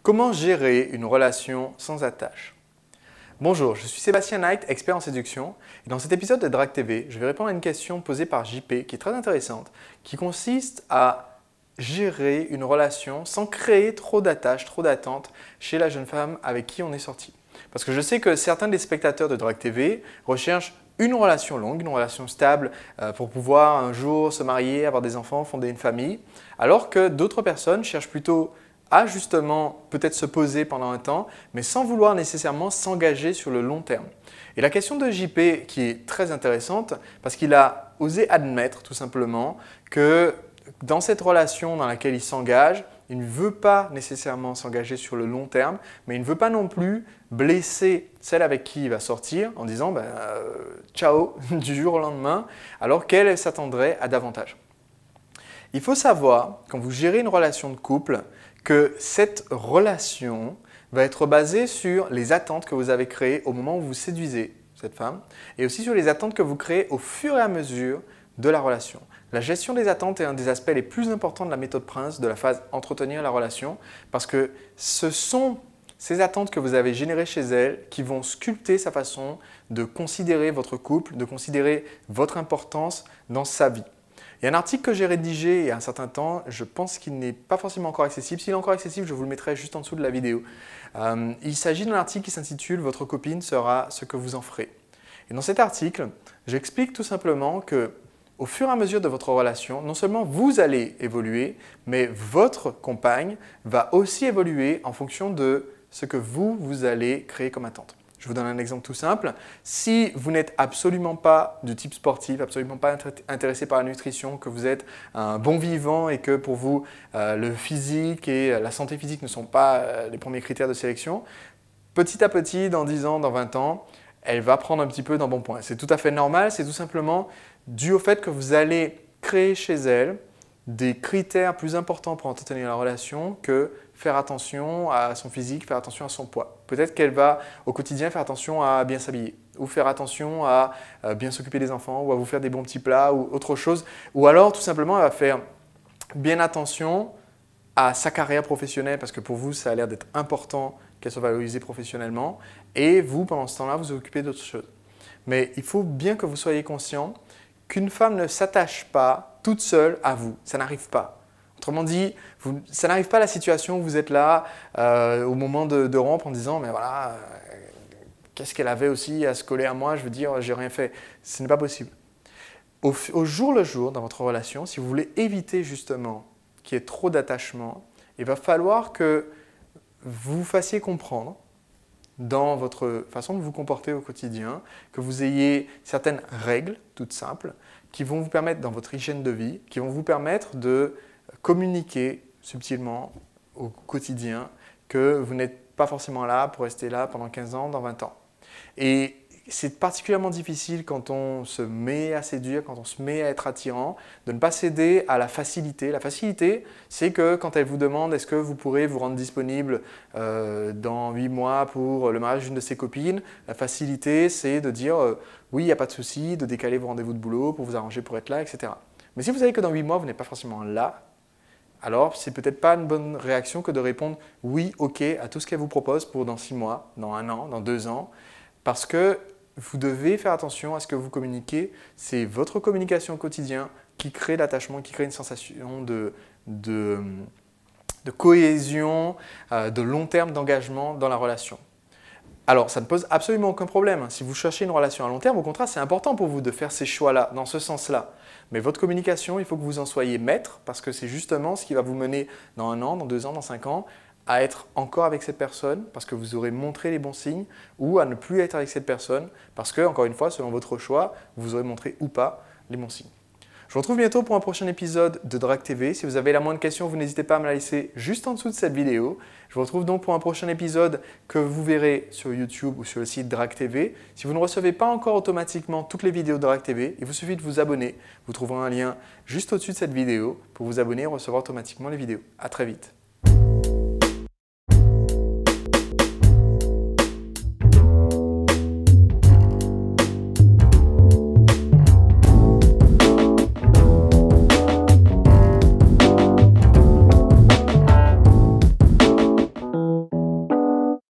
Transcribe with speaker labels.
Speaker 1: Comment gérer une relation sans attache? Bonjour, je suis Sébastien Knight, expert en séduction. Et dans cet épisode de Drague TV, je vais répondre à une question posée par JP qui est très intéressante, qui consiste à gérer une relation sans créer trop d'attache, trop d'attente chez la jeune femme avec qui on est sorti. Parce que je sais que certains des spectateurs de Drague TV recherchent une relation longue, une relation stable pour pouvoir un jour se marier, avoir des enfants, fonder une famille, alors que d'autres personnes cherchent plutôt à justement peut-être se poser pendant un temps, mais sans vouloir nécessairement s'engager sur le long terme. Et la question de JP qui est très intéressante parce qu'il a osé admettre tout simplement que dans cette relation dans laquelle il s'engage, il ne veut pas nécessairement s'engager sur le long terme, mais il ne veut pas non plus blesser celle avec qui il va sortir en disant ciao du jour au lendemain, alors qu'elle s'attendrait à davantage. Il faut savoir, quand vous gérez une relation de couple, que cette relation va être basée sur les attentes que vous avez créées au moment où vous séduisez cette femme et aussi sur les attentes que vous créez au fur et à mesure de la relation. La gestion des attentes est un des aspects les plus importants de la méthode Prince, de la phase entretenir la relation, parce que ce sont ces attentes que vous avez générées chez elle qui vont sculpter sa façon de considérer votre couple, de considérer votre importance dans sa vie. Il y a un article que j'ai rédigé il y a un certain temps, je pense qu'il n'est pas forcément encore accessible. S'il est encore accessible, je vous le mettrai juste en dessous de la vidéo. Il s'agit d'un article qui s'intitule « Votre copine sera ce que vous en ferez ». Et dans cet article, j'explique tout simplement que au fur et à mesure de votre relation, non seulement vous allez évoluer, mais votre compagne va aussi évoluer en fonction de ce que vous allez créer comme attente. Je vous donne un exemple tout simple. Si vous n'êtes absolument pas du type sportif, absolument pas intéressé par la nutrition, que vous êtes un bon vivant et que pour vous, le physique et la santé physique ne sont pas les premiers critères de sélection, petit à petit, dans 10 ans, dans 20 ans, elle va prendre un petit peu d'embonpoint. C'est tout à fait normal, c'est tout simplement dû au fait que vous allez créer chez elle des critères plus importants pour entretenir la relation que faire attention à son physique, faire attention à son poids. Peut-être qu'elle va au quotidien faire attention à bien s'habiller ou faire attention à bien s'occuper des enfants ou à vous faire des bons petits plats ou autre chose. Ou alors tout simplement elle va faire bien attention à sa carrière professionnelle parce que pour vous ça a l'air d'être important qu'elle soit valorisée professionnellement et vous pendant ce temps-là vous vous occupez d'autres choses. Mais il faut bien que vous soyez conscient qu'une femme ne s'attache pas toute seule à vous. Ça n'arrive pas. Autrement dit, ça n'arrive pas à la situation où vous êtes là au moment de rompre en disant « mais voilà, qu'est-ce qu'elle avait aussi à se coller à moi, je veux dire, j'ai rien fait ». Ce n'est pas possible. Au jour le jour, dans votre relation, si vous voulez éviter justement qu'il y ait trop d'attachement, il va falloir que vous fassiez comprendre dans votre façon de vous comporter au quotidien, que vous ayez certaines règles toutes simples qui vont vous permettre dans votre hygiène de vie, qui vont vous permettre de communiquer subtilement au quotidien que vous n'êtes pas forcément là pour rester là pendant 15 ans, dans 20 ans. Et c'est particulièrement difficile quand on se met à séduire, quand on se met à être attirant, de ne pas céder à la facilité. La facilité, c'est que quand elle vous demande est-ce que vous pourrez vous rendre disponible dans 8 mois pour le mariage d'une de ses copines, la facilité, c'est de dire oui, il n'y a pas de souci, de décaler vos rendez-vous de boulot pour vous arranger pour être là, etc. Mais si vous savez que dans 8 mois, vous n'êtes pas forcément là, alors c'est peut-être pas une bonne réaction que de répondre oui, ok à tout ce qu'elle vous propose pour dans 6 mois, dans 1 an, dans 2 ans, parce que vous devez faire attention à ce que vous communiquez. C'est votre communication au quotidien qui crée l'attachement, qui crée une sensation de cohésion, de long terme d'engagement dans la relation. Alors, ça ne pose absolument aucun problème. Si vous cherchez une relation à long terme, au contraire, c'est important pour vous de faire ces choix-là, dans ce sens-là. Mais votre communication, il faut que vous en soyez maître parce que c'est justement ce qui va vous mener dans 1 an, dans 2 ans, dans 5 ans à être encore avec cette personne parce que vous aurez montré les bons signes ou à ne plus être avec cette personne parce que, encore une fois, selon votre choix, vous aurez montré ou pas les bons signes. Je vous retrouve bientôt pour un prochain épisode de Drague TV. Si vous avez la moindre question, vous n'hésitez pas à me la laisser juste en dessous de cette vidéo. Je vous retrouve donc pour un prochain épisode que vous verrez sur YouTube ou sur le site Drague TV. Si vous ne recevez pas encore automatiquement toutes les vidéos de Drague TV, il vous suffit de vous abonner. Vous trouverez un lien juste au-dessus de cette vidéo pour vous abonner et recevoir automatiquement les vidéos. À très vite.